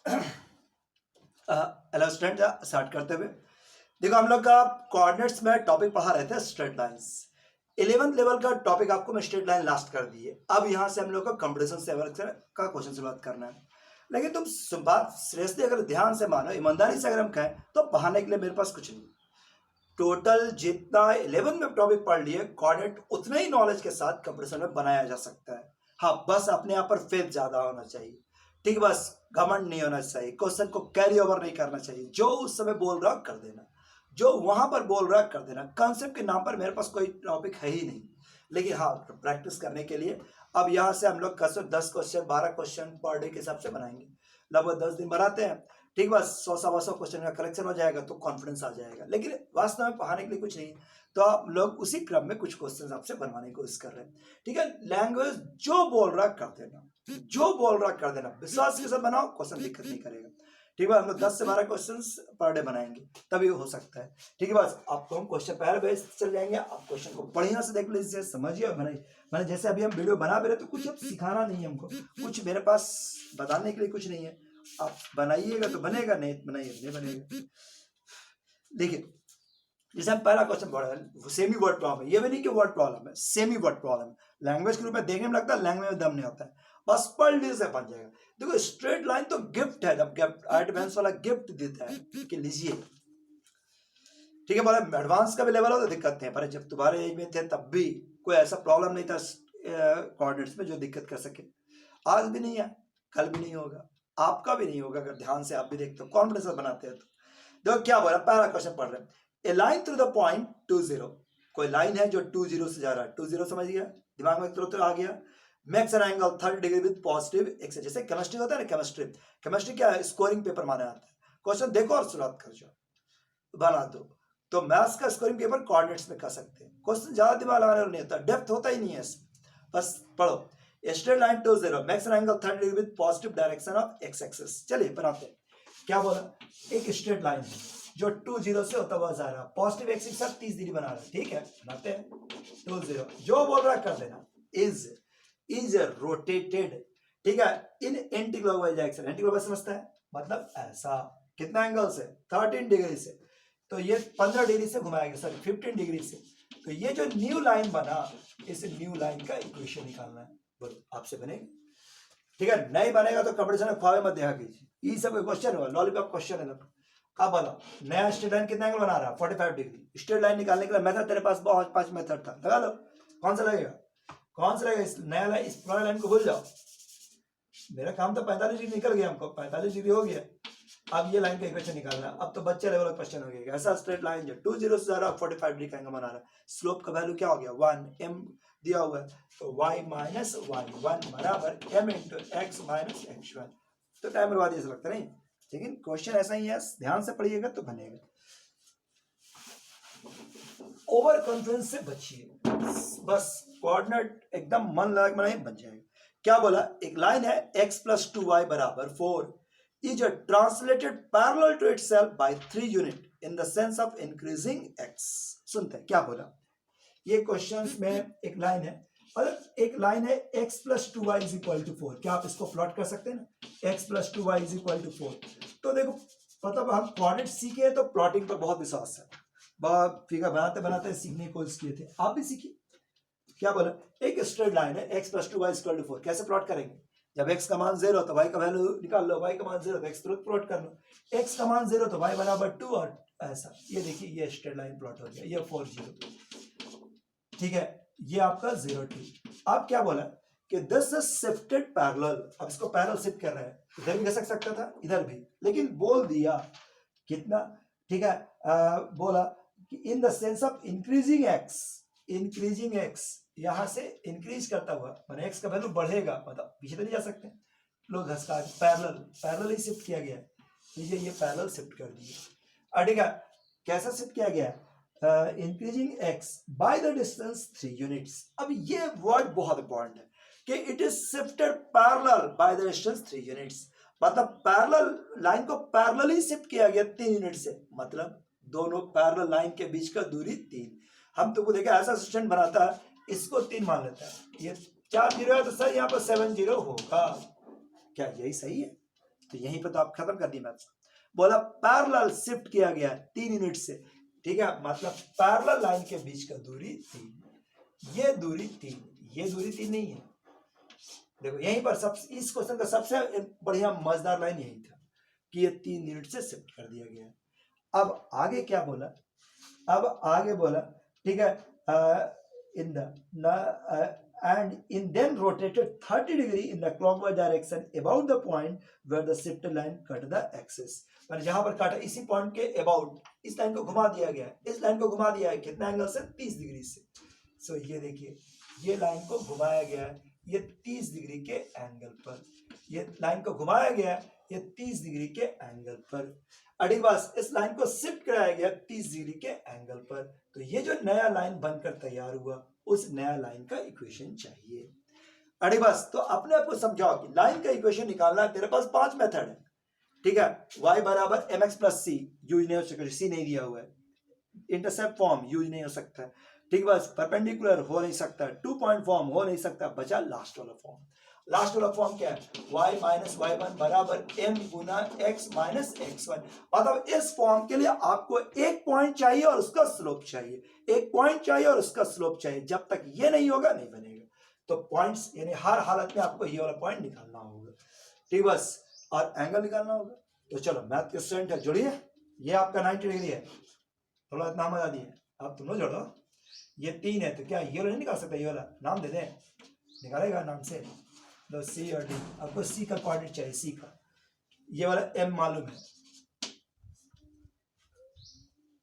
Hello student, start करते हुए देखो, हम लोग का कोऑर्डिनेट्स में टॉपिक पढ़ा रहे थे स्ट्रेट लाइंस। 11th लेवल का टॉपिक आपको मैं स्ट्रेट लाइन लास्ट कर दी है। अब यहाँ से हम लोग का कंप्यूटेशन लेवल का क्वेश्चन से बात करना है। लेकिन तुम बात सीरियसली अगर ध्यान से मानो, ईमानदारी से अगर हम कहें तो पढ़ाने के लिए मेरे पास कुछ नहीं। टोटल जितना 11th में टॉपिक पढ़ लिए, कोऑर्डिनेट उतने ही नॉलेज के साथ कंप्यूटेशन में बनाया जा सकता है। हाँ, बस अपने आप पर फेथ ज्यादा होना चाहिए। ठीक, बस घमंड नहीं होना चाहिए, क्वेश्चन को कैरी ओवर नहीं करना चाहिए। जो उस समय बोल रहा कर देना, जो वहां पर बोल रहा कर देना। कंसेप्ट के नाम पर मेरे पास कोई टॉपिक है ही नहीं। लेकिन हाँ, प्रैक्टिस करने के लिए अब यहाँ से हम लोग 10 क्वेश्चन 12 क्वेश्चन पर डे के हिसाब से बनाएंगे। लगभग 10 दिन बनाते हैं। ठीक, बस 100 क्वेश्चन का कलेक्शन हो जाएगा तो कॉन्फिडेंस आ जाएगा। लेकिन वास्तव में पढ़ाने के लिए कुछ नहीं, तो आप लोग उसी क्रम में कुछ क्वेश्चन आपसे बनवाने की कोशिश कर रहे हैं। ठीक है, लैंग्वेज जो बोल रहा कर देना, जो बोल रहा कर देना, विश्वास के साथ बनाओ, क्वेश्चन दिक्कत नहीं करेगा। ठीक है, हम लोग 10 से 12 क्वेश्चन पर डे बनाएंगे, तभी हो सकता है। ठीक है, बस आपको हम क्वेश्चन पहले बेस चल जाएंगे। आप क्वेश्चन को बढ़िया से देख लीजिए, समझिए और बनाइए। मैंने जैसे अभी हम वीडियो बना भी रहे तो कुछ अब सिखाना नहीं है हमको, कुछ मेरे पास बताने के लिए कुछ नहीं है। आप बनाइएगा तो बनेगा, नहीं बनाइए नहीं बनेगा। देखिए, जैसे हम पहला क्वेश्चन पढ़ रहे हैं, सेमी वर्ड प्रॉब्लम है। ये भी नहीं कि वर्ड प्रॉब्लम है, सेमी वर्ड प्रॉब्लम है। लैंग्वेज के रूप में देखने में लगता है, लैंग्वेज में दम नहीं होता है, बस पढ़ लीजिए से बन जाएगा। देखो, स्ट्रेट लाइन तो गिफ्ट है, जब गिफ्ट एडवांस वाला गिफ्ट देता है कि लीजिए। ठीक है, बोले एडवांस का भी लेवल हो तो दिक्कत नहीं है, पर जब तुम्हारे एज में थे तब भी कोई ऐसा प्रॉब्लम नहीं था कोऑर्डिनेट्स में जो दिक्कत कर सके। आज भी नहीं है, कल भी नहीं होगा, आपका भी नहीं होगा अगर ध्यान से आप भी देखते हो, कॉन्फिडेंस बनाते हैं तो। देखो क्या बोला, पहला क्वेश्चन पढ़ रहे हैं। ए लाइन थ्रू द पॉइंट 20, कोई लाइन है जो 20 से जा रहा है। 20 समझ गया, दिमाग में तुरंत आ गया। Makes an angle 30 degree with positive x. जैसे केमिस्ट्री होता है ना, केमिस्ट्री क्या है, स्कोरिंग पेपर माना जाता है। क्वेश्चन देखो और शुरुआत कर जाओ, बना दो। तो मैथ्स का स्कोरिंग पेपर कोऑर्डिनेट्स में कर सकते हैं। क्वेश्चन ज्यादा दिमाग लगाने वाला नहीं होता, डेप्थ होता ही नहीं है इसमें। बस पढ़ो, straight line 20 makes an angle 30 degree with positive direction of x axis. चलिए बनाते हैं। क्या बोला, एक स्ट्रेट लाइन है जो 20 से होता हुआ जा रहा है, पॉजिटिव एक्स के साथ 30 डिग्री बना रहा है। ठीक है, बनाते हैं। 20 जो बोल रहा है कर देना। इज रोटेटेड, ठीक है, in anti clockwise direction. Anti clockwise समझता है, मतलब ऐसा। कितना एंगल से, 13 डिग्री से। तो ये 15 डिग्री से घुमाया गया, सॉरी 15 डिग्री से। तो ये जो न्यू लाइन बना, इस न्यू लाइन का इक्वेशन निकालना है। बोलो, आपसे बनेगा? ठीक है, नहीं बनेगा तो कंपटीशन में ख्वाबे मत देखा कीजिए। ये सब क्वेश्चन हुआ, लॉलीपॉप क्वेश्चन है। अब बोलो, नया स्ट्रेट लाइन कितना एंगल बना रहा है, 45 डिग्री। स्ट्रेट लाइन निकालने के लिए मेथड तेरे पास बहुत 5 मेथड था, लगा लो। कौन सा लगेगा, कौन सा लगेगा? इस नया लाइन, इस पुराने लाइन को भूल जाओ। मेरा काम तो 45 डिग्री निकल गया, हमको 45 डिग्री हो गया। अब ये लाइन का इक्वेशन निकालना है। अब तो बच्चे लेवल का क्वेश्चन हो गया। ऐसा स्ट्रेट लाइन जो 20 से जा रहा है, 45 डिग्री का एंगल बना रहा है। स्लोप का वैल्यू क्या हो गया, 1 m दिया हुआ है, तो y माइनस y1 बराबर m into x minus x1। तो टाइम बर्बाद ऐसा लगता नहीं, लेकिन क्वेश्चन ऐसा ही है, ध्यान से पढ़िएगा तो बनेगा। ओवर कॉन्फिडेंस से बचिए, बस कोऑर्डिनेट एकदम मन लगा के बनाइए, बन जाएगा। क्या बोला, एक लाइन है x प्लस 2y बराबर 4 is translated parallel to itself by 3 unit in the sense of increasing x। सुनते हैं क्या बोला। ये क्वेश्चंस में एक लाइन है, और एक लाइन है x plus 2y is equal to 4। क्या आप इसको प्लॉट कर सकते हैं ना, x plus 2y is equal to 4। तो देखो, मतलब हम कोऑर्डिनेट सीखे तो प्लॉटिंग पर बहुत विश्वास है, बहुत फिगर बनाते बनाते सीखने की कोशिश किए थे, आप भी सीखिए। क्या बोला, एक स्ट्रेट लाइन है x plus 2y equal to 4। कैसे प्लॉट करेंगे, जब x का मान 0 तो y का वैल्यू निकाल लो, y का मान 0 तो x तुरंत प्लॉट कर लो। x का मान 0 तो y बराबर 2, और ऐसा। ये देखिए, ये स्ट्रेट लाइन प्लॉट हो गया, ये 4 0। ठीक है, ये आपका 0 2। अब क्या बोला कि दिस इज शिफ्टेड पैरेलल। अब इसको पैरेलल शिफ्ट कर रहे हैं, इधर भी कर सकता था, इधर भी, लेकिन बोल दिया कितना। ठीक है, बोला कि in the sense of increasing x, यहां से इंक्रीज करता हुआ, माने एक्स का वैल्यू बढ़ेगा, मतलब पीछे तो नहीं जा सकते लोग, घसका पैरेलल ही शिफ्ट किया गया। लीजिए, ये पैरेलल शिफ्ट कर दिया। ठीक है, कैसा शिफ्ट किया गया, increasing x by the distance 3 units. अब ये वर्ड बहुत इंपॉर्टेंट है कि it is shifted parallel by the distance 3 units. मतलब पैरेलल लाइन को पैरेलल ही शिफ्ट किया गया 3 यूनिट से, मतलब दोनों पैरेलल लाइन के बीच का दूरी 3। हम तो देखा ऐसा सिस्टम बनाता है, इसको 3 मान लेता है, ये 4 0 है तो सर यहाँ पर 7 0 होगा। क्या यही सही है? तो यहीं पे तो आप खत्म कर दिए मैथ्स। बोला पैरेलल शिफ्ट किया गया 3 यूनिट से, ठीक है, मतलब पैरेलल लाइन के बीच का दूरी 3, ये दूरी 3, ये दूरी 3 नहीं है। देखो यहीं पर सब इस क्वेश्चन का सबसे बढ़िया मजेदार लाइन यही था कि ये 3 यूनिट से शिफ्ट कर दिया गया है। अब आगे क्या बोला, अब आगे बोला, ठीक है, in the and in then rotated 30 degree in the clockwise direction about the point where the shift line cut the axis, मैंने जहां पर काटा इसी पॉइंट के अबाउट इस लाइन को घुमा दिया गया है, इस लाइन को घुमा दिया है कितना एंगल से, 30 डिग्री से। सो ये देखिए ये लाइन को घुमाया गया है ये 30 डिग्री के एंगल पर, ये लाइन को घुमाया गया है ये 30 डिग्री के एंगल पर। अड़ी बस इस लाइन को शिफ्ट कराया गया 30 डिग्री के एंगल पर। तो ये जो नया लाइन बनकर तैयार हुआ उस नया लाइन का इक्वेशन चाहिए। अड़ी बस तो अपने आप को समझाओ कि लाइन का इक्वेशन निकालना है, तेरे पास 5 मेथड है, ठीक है। y बराबर mx प्लस सी यूज नहीं हो सकता, सी नहीं दिया हुआ है। इंटरसेप्ट फॉर्म यूज नहीं हो सकता, ठीक, बस परपेंडिकुलर हो नहीं सकता, 2 पॉइंट फॉर्म हो नहीं सकता, बचा लास्ट वाला फॉर्म। लास्ट वाला फॉर्म क्या है, y माइनस वाई वन बराबर m गुना x माइनस x1। मतलब इस फॉर्म के लिए आपको एक पॉइंट चाहिए और उसका स्लोप चाहिए, एक पॉइंट चाहिए और उसका स्लोप चाहिए। जब तक ये नहीं होगा नहीं बनेगा। तो पॉइंट्स यानी हर हालत में आपको ये वाला पॉइंट निकालना होगा, ठीक, बस, और एंगल निकालना होगा। तो चलो मैथ के स्टूडेंट है, जोड़िए, ये आपका 90 डिग्री है, थोड़ा इतना मजा दिए, अब तुम लोग जोड़ो। ये 3 है तो क्या ये वाला नहीं निकाल सकता, ये वाला नाम दे दें, निकालेगा नाम से। लो सी और डी, आपको सी का कोऑर्डिनेट चाहिए, सी का, ये वाला एम मालूम है,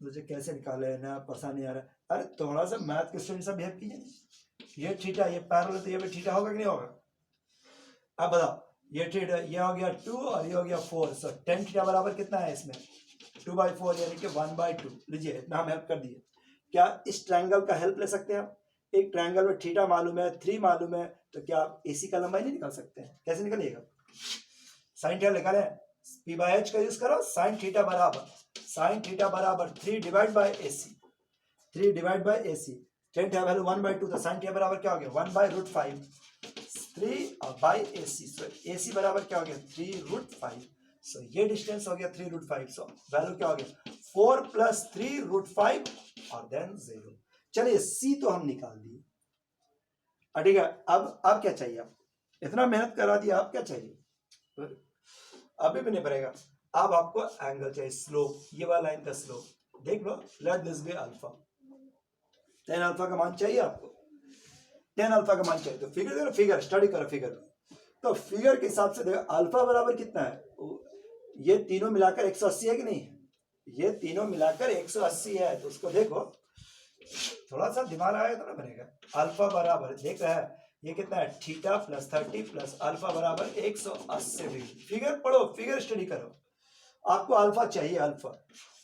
मुझे कैसे निकाले ना परेशानी आ रहा है। अरे थोड़ा सा मैथ के स्टूडेंट सब बिहेव कीजिए। ये थीटा, ये पैरेलल, तो ये भी थीटा होगा कि नहीं होगा। अब बताओ, ये थीटा, ये हो गया 2 और ये हो गया 4, सो tan थीटा बराबर कितना है इसमें, 2/4 यानी कि 1/2। लीजिए इतना हम हेल्प कर दिए। क्या इस ट्रायंगल का हेल्प ले सकते हैं आप, एक ट्रायंगल में थीटा मालूम है, 3 मालूम है, तो क्या आप एसी का लंबाई नहीं निकाल सकते हैं, कैसे निकलिएगा, साइन थीटा निकाले, p/h का यूज करो, साइन थीटा बराबर 3 divide by AC, 3 divide by AC, tan theta value 1/2, तो साइन थीटा बराबर क्या हो गया 1/√5, 3 AC, सो AC बराबर क्या हो गया 3√5, सो ये डिस्टेंस हो गया 3√5, सो वैल्यू क्या हो गया 4 + 3√5 और देन 0। चलिए C तो हम निकाल दिए, ठीक है। अब क्या चाहिए, आप इतना मेहनत करा दिया, आप क्या चाहिए, अभी भी नहीं पड़ेगा। अब आपको एंगल चाहिए, स्लोप, ये वाला लाइन का स्लोप देख लो, let this be alpha, tan alpha का मान चाहिए आपको, tan अल्फा का मान चाहिए। तो फिगर देखो, फिगर स्टडी करो, फिगर, तो फिगर के हिसाब से देखो अल्फा बराबर कितना है, ये तीनों मिलाकर 180 है कि नहीं, ये तीनों मिलाकर 180 है, तो उसको देखो, थोड़ा सा दिमाग लगाया तो ना बनेगा। अल्फा बराबर देख रहा है ये कितना है, थीटा + 30 + अल्फा बराबर 180 डिग्री। फिगर पढ़ो, फिगर स्टडी करो, आपको अल्फा चाहिए, अल्फा,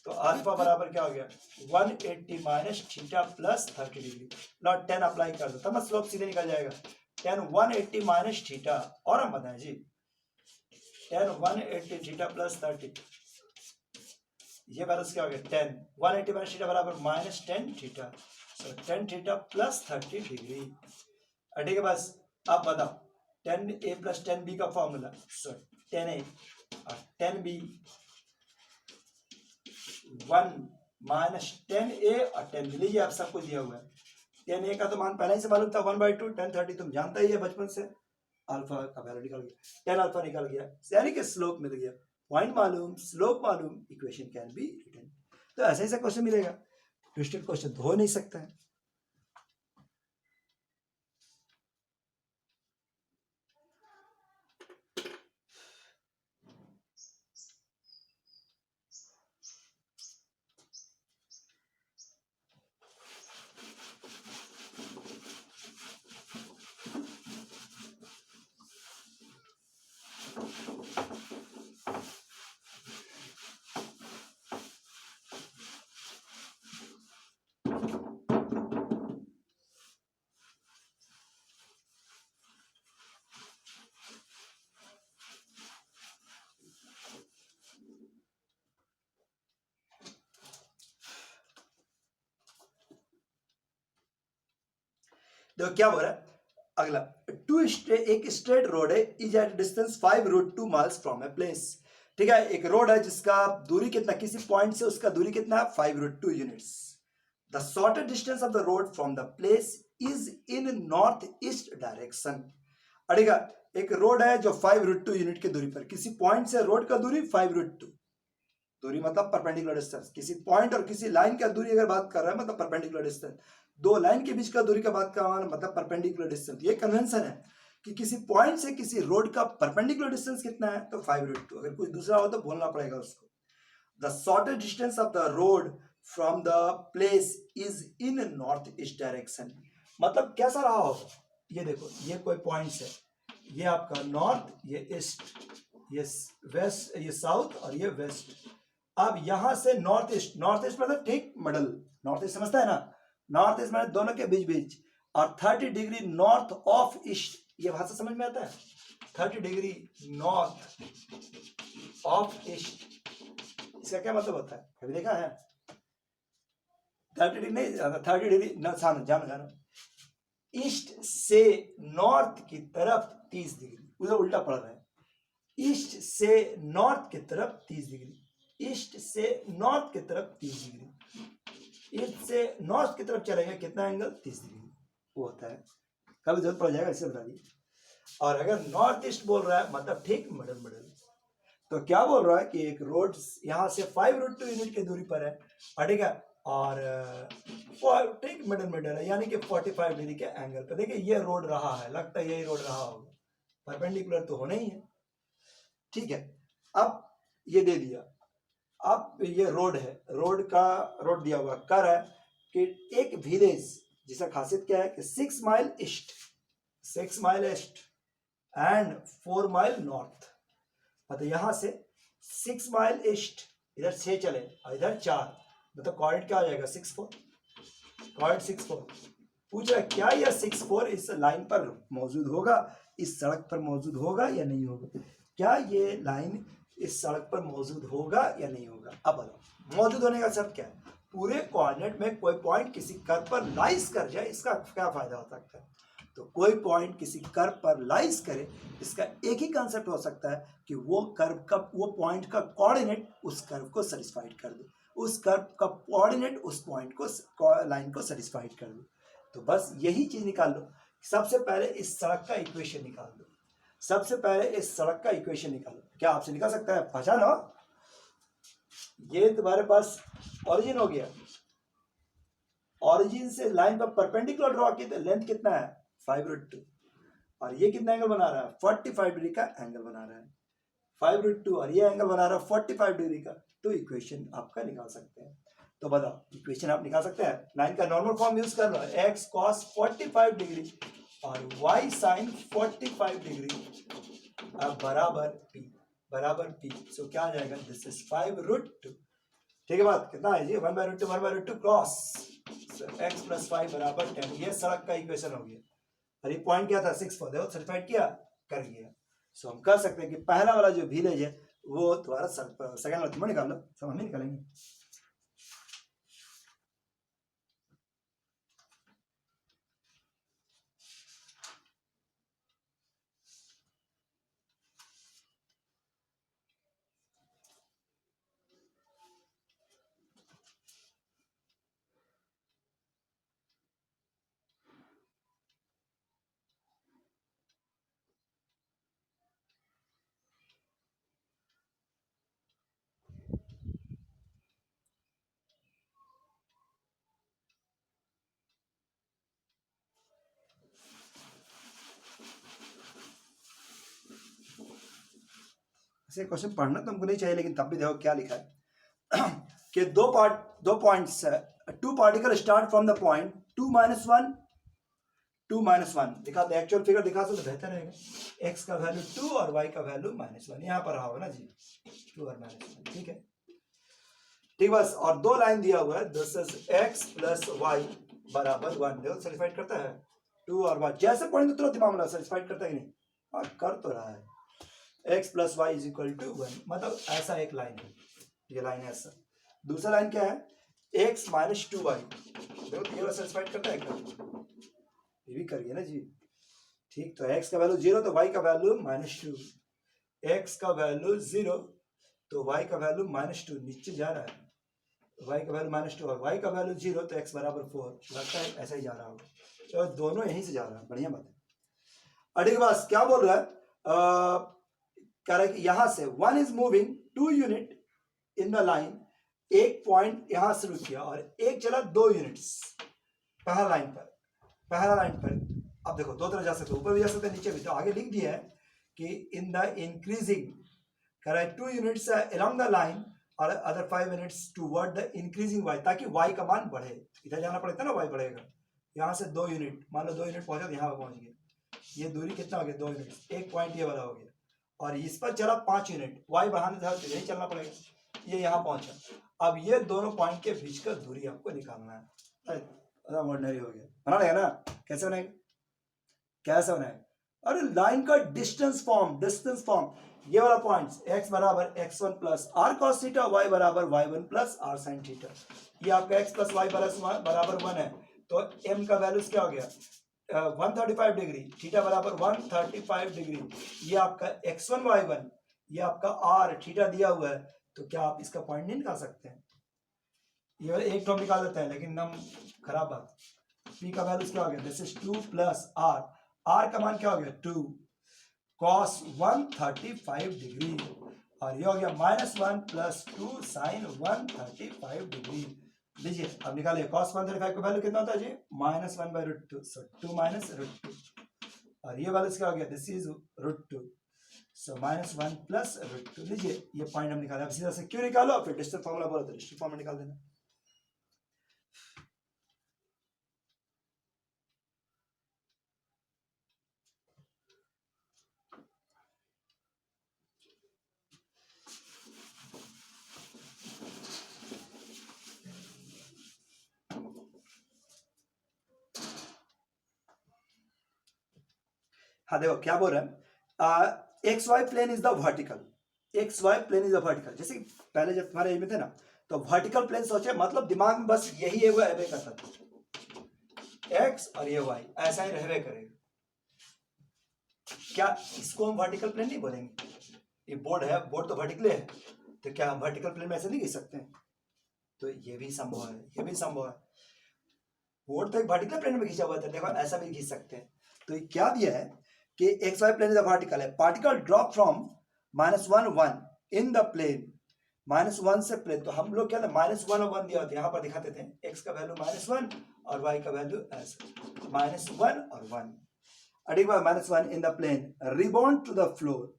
तो अल्फा बराबर क्या हो गया 180 माइनस थीटा + 30 डिग्री। लो 10 अप्लाई कर दो, तब स्लोप सीधे निकल जाएगा, tan 180 माइनस थीटा, और हम बताएं जी, tan 180 थीटा + 30, ये वैल्यू क्या हो गया 10, 180 माइनस थीटा बराबर -10 थीटा, सो tan थीटा + 30 डिग्री, ठीक है। बस अब बताओ tan A + tan B का फॉर्मूला, सो tan A और tan B 1 minus tan A और tan B, लीजिए आप सब कुछ दिया हुआ है। tan A का तो मान पहले ही से मालूम था 1/2, tan 30 तुम जानता ही है बचपन से, अल्फा का वैल्यू निकल गया, tan अल्फा निकल गया, यानी कि स्लोप मिल गया, पॉइंट मालूम, स्लोप मालूम, इक्वेशन कैन बी रिटन। तो ऐसे ऐसा क्वेश्चन मिलेगा, ट्विस्टेड क्वेश्चन तो हो नहीं सकता है। देखो क्या हो रहा है, अगला एक स्ट्रेट रोड है, is at distance 5√2 miles from a place. ठीक है, एक रोड है जिसका दूरी कितना, किसी पॉइंट से उसका दूरी कितना है 5√2 units। The shortest distance of the road from the place is in north east direction. अड़ेगा, एक रोड है जो 5√2 यूनिट की दूरी पर, किसी पॉइंट से रोड का दूरी 5√2, दूरी मतलब परपेंडिकुलर डिस्टेंस, किसी पॉइंट और किसी लाइन का दूरी अगर बात कर रहा है मतलब परपेंडिकुलर डिस्टेंस, दो लाइन के बीच का दूरी का बात कर रहा है मतलब परपेंडिकुलर डिस्टेंस। ये कन्वेंशन है कि किसी पॉइंट से किसी रोड का परपेंडिकुलर डिस्टेंस कितना है तो 5√2, अगर कुछ दूसरा हो तो बोलना पड़ेगा उसको। The shortest distance of the road from the place is in north east direction, मतलब कैसा रहा होगा, ये देखो, ये कोई पॉइंट्स है, ये आपका नॉर्थ, ये ईस्ट, ये वेस्ट, ये साउथ और ये वेस्ट। अब यहां से नॉर्थ ईस्ट मतलब ठीक मिडल, नॉर्थ ईस्ट समझता है ना, नॉर्थ ईस्ट मतलब दोनों के बीच बीच, और 30 डिग्री नॉर्थ ऑफ ईस्ट, ये भाषा समझ में आता है, 30 डिग्री नॉर्थ ऑफ ईस्ट, इसका क्या मतलब होता है, कभी देखा है? 30 डिग्री नहीं, 30 डिग्री जानो ईस्ट से नॉर्थ की तरफ 30 डिग्री, उधर उल्टा पड़ रहा है, ईस्ट से नॉर्थ की तरफ 30 डिग्री, ईस्ट से नॉर्थ की तरफ 30 डिग्री, ईस्ट से नॉर्थ की तरफ चलेगा कितना एंगल 30 डिग्री वो होता है, कभी जरूरत पड़ जाएगा इसे बता दी। और अगर नॉर्थ ईस्ट बोल रहा है मतलब ठीक मिडल, तो क्या बोल रहा है कि एक रोड यहाँ से 5√2 यूनिट की दूरी पर है, ठीक है, और ठीक मिडल है, यानी कि 45 डिग्री के एंगल पर। देखिए ये रोड रहा है, लगता है यही रोड रहा होगा, परपेंडिकुलर तो होना ही है। ठीक है, अब ये दे दिया, अब ये रोड है, रोड दिया हुआ कर है कि एक विलेज जिसका खासियत क्या है कि 6 mile east and 4 mile north, मतलब यहां से 6 माइल ईस्ट, इधर 6 चले और इधर 4, मतलब कोऑर्डिनेट क्या हो जाएगा 64, कोऑर्डिनेट 64। पूछ रहा है क्या यह 64 इस लाइन पर मौजूद होगा, इस सड़क पर मौजूद होगा या नहीं होगा, क्या ये लाइन इस सड़क पर मौजूद होगा या नहीं होगा। अब बताओ मौजूद होने का शर्त क्या है, पूरे कोऑर्डिनेट में कोई पॉइंट किसी कर्व पर लाइज कर जाए, इसका क्या फायदा हो सकता है, तो कोई पॉइंट किसी कर्व पर लाइज करे, इसका एक ही कंसेप्ट हो सकता है कि वो कर्व का, वो पॉइंट का कोऑर्डिनेट उस कर्व को सेटिस्फाइड कर दे, उस कर्व का कोऑर्डिनेट उस पॉइंट को, लाइन को सेटिस्फाइड कर दे। तो बस यही चीज निकाल लो, सबसे पहले इस सड़क का इक्वेशन निकाल दो, सबसे पहले इस सड़क का इक्वेशन निकालो। क्या आपसे निकाल सकता है, पहचानो, ये तुम्हारे पास ओरिजिन हो गया, ओरिजिन से लाइन पर परपेंडिकुलर ड्रॉ की तो लेंथ कितना है 5√2, और ये कितना एंगल बना रहा है 45 डिग्री का एंगल बना रहा है, 5√2 और ये एंगल बना रहा है 45 डिग्री का, तो इक्वेशन आपका निकाल सकते हैं। तो बताओ इक्वेशन आप निकाल सकते हैं, लाइन का नॉर्मल फॉर्म यूज कर लो, x cos 45 डिग्री और y sin 45 डिग्री बराबर p, सो क्या आ जाएगा, दिस इज 5√2। ठीक है बात, कितना है जी 1/√2 क्रॉस x + 5 = 10, ये सड़क का इक्वेशन हो गया। और ये पॉइंट क्या था 64, देखो सेटिस्फाइड किया कर गया। सो हम कह सकते हैं कि पहला वाला जो विलेज है वो तुम्हारा सेकंड वाला तुम निकाल लो, सब हम ही निकालेंगे। ऐसे क्वेश्चन पढ़ना तो हमको नहीं चाहिए, लेकिन तब भी देखो क्या लिखा है कि दो points, two particle start from the point 2 - 1 दिखा दे, एक्चुअल फिगर दिखा तो बेहतर रहेगा, x का वैल्यू 2 और y का वैल्यू -1, यहाँ पर रहा होगा ना जी 2 और -1, ठीक है, ठीक बस। और दो लाइन दिया हुआ है, दिस इज x + y = 1, देखो सेटिस्फाइड करता है 2 और y, जैसे पॉइंट तो तुरंत दिमाग में सेटिस्फाइड करता है कि नहीं, और कर तो रहा है, x + y = 1, मतलब ऐसा एक लाइन है, ये लाइन है ऐसा। दूसरा लाइन क्या है, x - 2y, देखो ये सेटिस्फाइड करता है क्या, ये भी करिए ना जी, ठीक, तो x का वैल्यू 0 तो y का वैल्यू -2, x का वैल्यू 0 तो y का वैल्यू -2, नीचे जा रहा है, y का वैल्यू -2 और y का वैल्यू 0 तो x बराबर 4, लगता है ऐसा ही जा रहा होगा, तो दोनों यहीं से जा रहा है, बढ़िया बात है। अड़ी के बाद क्या बोल रहा है, कह रहा है कि यहां से 1 is moving 2 unit in the line, एक पॉइंट यहां से शुरू किया और एक चला 2 यूनिट्स पहला लाइन पर। अब देखो दो तरह जा सकते, ऊपर भी जा सकते, नीचे भी, तो आगे लिख दिया है कि इन द इंक्रीजिंग, कह रहा है 2 यूनिट्स अलोंग द लाइन और other 5 units toward the increasing y, ताकि y का मान बढ़े, इधर जाना पड़ेगा ना, y बढ़ेगा, यहाँ से 2 यूनिट, मान लो 2 यूनिट पहुंचा तो यहाँ पर पहुंच गए, ये दूरी कितना हो गया 2 यूनिट, एक पॉइंट ये वाला हो गया, और इस पर चला 5 यूनिट, y बढ़ाने था तो यही चलना पड़ेगा, ये यहाँ पहुंचा। अब ये दोनों पॉइंट के बीच का दूरी आपको निकालना है, ऑर्डिनरी हो गया, बना लेगा ना, कैसे बनाएगा, कैसे बनाएगा, अरे लाइन का डिस्टेंस फॉर्म, ये वाला पॉइंट्स x बराबर x1 plus r cos theta, y बराबर y1 plus are sine theta, ये आपका x प्लस y बराबर 1 है, तो m का वैल्यूज क्या हो गया 135 डिग्री, थीटा बराबर 135 डिग्री, ये आपका x1 y1, ये आपका r थीटा दिया हुआ है, तो क्या आप इसका पॉइंट नहीं निकाल सकते हैं, ये एक टर्म निकाल देते हैं, लेकिन नम खराब बात, p का वैल्यूज क्या हो गया, दिस इज 2 प्लस r का मान क्या हो गया 2 cos 135 डिग्री, और ये हो गया -1 प्लस 2 sin 135 डिग्री। लीजिए अब निकालिए, cos 135 का वैल्यू कितना होता है जी, -1/√2, सो 2 -√2, और ये वैल्यू क्या हो गया, दिस इज √2, सो -1 प्लस √2। लीजिए ये पॉइंट हम निकाले, अब सीधा से क्यों निकालो, फिर डिस्टेंस फार्मूला बोलो तो डिस्टेंस फार्मूला निकाल देना। हाँ देखो क्या बोल रहा है, x Y plane is the vertical, x Y plane is the vertical, जैसे पहले जब तुम्हारे एज में थे ना, तो वर्टिकल प्लेन सोचे, मतलब दिमाग में बस यही है, वो रहबे करता था, एक्स और ये वाई ऐसा ही रहबे करेगा, क्या इसको हम वर्टिकल प्लेन नहीं बोलेंगे, ये बोर्ड है, बोर्ड तो वर्टिकल है, तो क्या हम वर्टिकल प्लेन में ऐसे नहीं खींच सकते हैं, तो ये भी संभव है, ये भी संभव है, बोर्ड तो एक वर्टिकल प्लेन में खींचा हुआ था, देखो ऐसा भी खींच सकते हैं, तो ये क्या दिया है कि X Y plane is the vertical है, particle drop from -1 1 in the plane, -1 से प्लेन, तो हम लोग क्या था -1 और 1 दिया होता है, यहाँ पर दिखाते थे x का वैल्यू -1 और y का वैल्यू ऐसा -1 और 1, अडिग by -1 in the plane, rebound to the floor,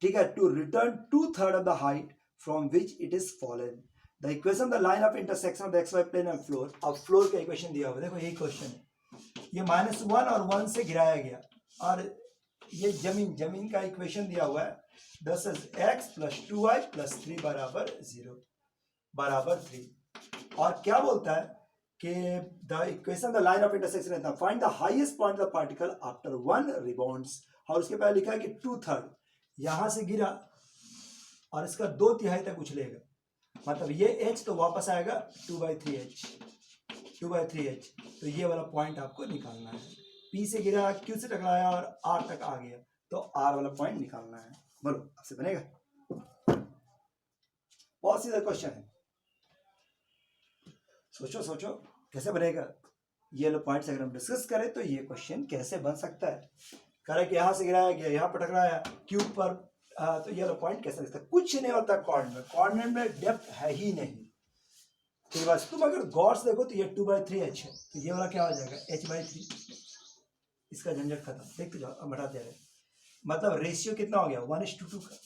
ठीक है, to return 2/3 of the height from which it is fallen, the equation the line of intersection of the x Y plane and floor, अब floor का equation दिया हुआ, देखो यही question है, ये -1 और 1 से गिराया गया, और ये जमीन का इक्वेशन दिया हुआ है, दस x प्लस 2y प्लस 3 बराबर 0 बराबर 3, और क्या बोलता है कि the equation the line of intersection है, find the highest point of the particle after 1 rebounds, और उसके पहले लिखा है कि 2/3 यहां से गिरा और इसका 2/3 तक उछलेगा, मतलब ये h तो वापस आएगा 2/3h, तो ये वाला पॉइंट आपको निकालना है, P से गिरा, Q से टकराया और R तक आ गया, तो R वाला पॉइंट निकालना है, बोलो आपसे बनेगा, बहुत सीधा क्वेश्चन है, सोचो कैसे बनेगा, ये लो पॉइंट्स अगर हम डिस्कस करें तो ये क्वेश्चन कैसे बन सकता है, कह कि यहां से गिराया गया, यहाँ पर टकराया Q पर, तो ये लो पॉइंट कैसे लगता है, कुछ नहीं होता कोऑर्डिनेट में डेप्थ है ही नहीं, तो बस तुम अगर गौर से देखो तो ये 2/3h है, तो ये वाला क्या हो जाएगा h/3, इसका झंझट खत्म, देखते जाओ, अब बढ़ाते जाए, मतलब रेशियो कितना हो गया 1:2 का,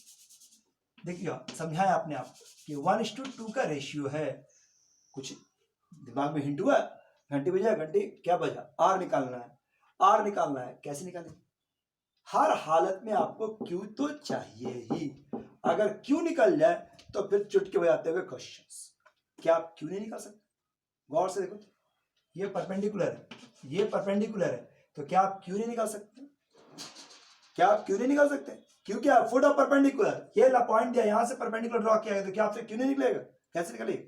देखिए समझाया अपने आप कि 1:2 का रेशियो है, कुछ दिमाग में हिंट हुआ, घंटी बजा, घंटी क्या बजा, आर निकालना है, कैसे निकालें, हर हालत में आपको क्यू तो चाहिए ही, अगर क्यू निकल जाए तो फिर चुटके बजाते हुए क्वेश्चंस, क्या आप क्यू नहीं निकाल सकते, गौर से देखो, ये परपेंडिकुलर है, तो क्या आप क्यू नहीं निकाल सकते, क्यों, क्या फुट ऑफ परपेंडिकुलर, ये ला पॉइंट दिया, यहां से परपेंडिकुलर ड्रॉ किया गया, तो क्या आपसे क्यों नहीं निकलेगा, कैसे निकलेगा,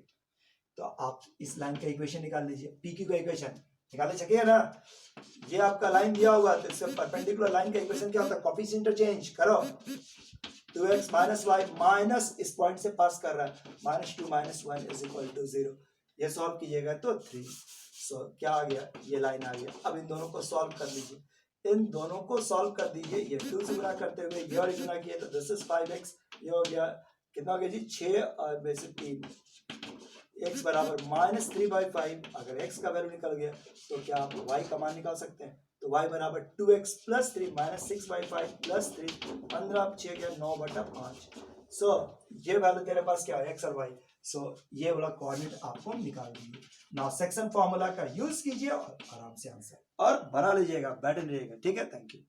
तो आप इस लाइन का इक्वेशन निकाल लीजिए, पी क्यू का इक्वेशन, निकालने चाहिए ना। ये आपका लाइन दिया हुआ तो इसका परपेंडिकुलर लाइन का इक्वेशन क्या होता है, कोफिशिएंट इंटरचेंज करो। 2x माइनस वाई माइनस इस पॉइंट से पास कर रहा है, -2 - 1 इज इक्वल टू 0। ये सॉल्व कीजिएगा तो 3। सो क्या आ गया, ये लाइन आ गया। अब इन दोनों को सॉल्व कर लीजिए, इन दोनों को सॉल्व कर दीजिए। ये 2 से गुणा करते हुए ये और गुणा किए तो दिस इज 5x। ये हो गया कितना हो गया जी, 6 और में से 3, x बराबर -3/5। अगर x का वैल्यू निकल गया तो क्या आप y का मान निकाल सकते हैं। तो y बराबर 2x + 3 -6/5 + 3, 15 6 गया 9/5। सो ये वैल्यू तेरे पास क्या है, x और y। सो ये वाला कोऑर्डिनेट आपको निकाल दीजिए। नाउ सेक्शन फॉर्मूला का यूज कीजिए और आराम से आंसर और बना लीजिएगा, बैठ लीजिएगा। ठीक है, थैंक यू।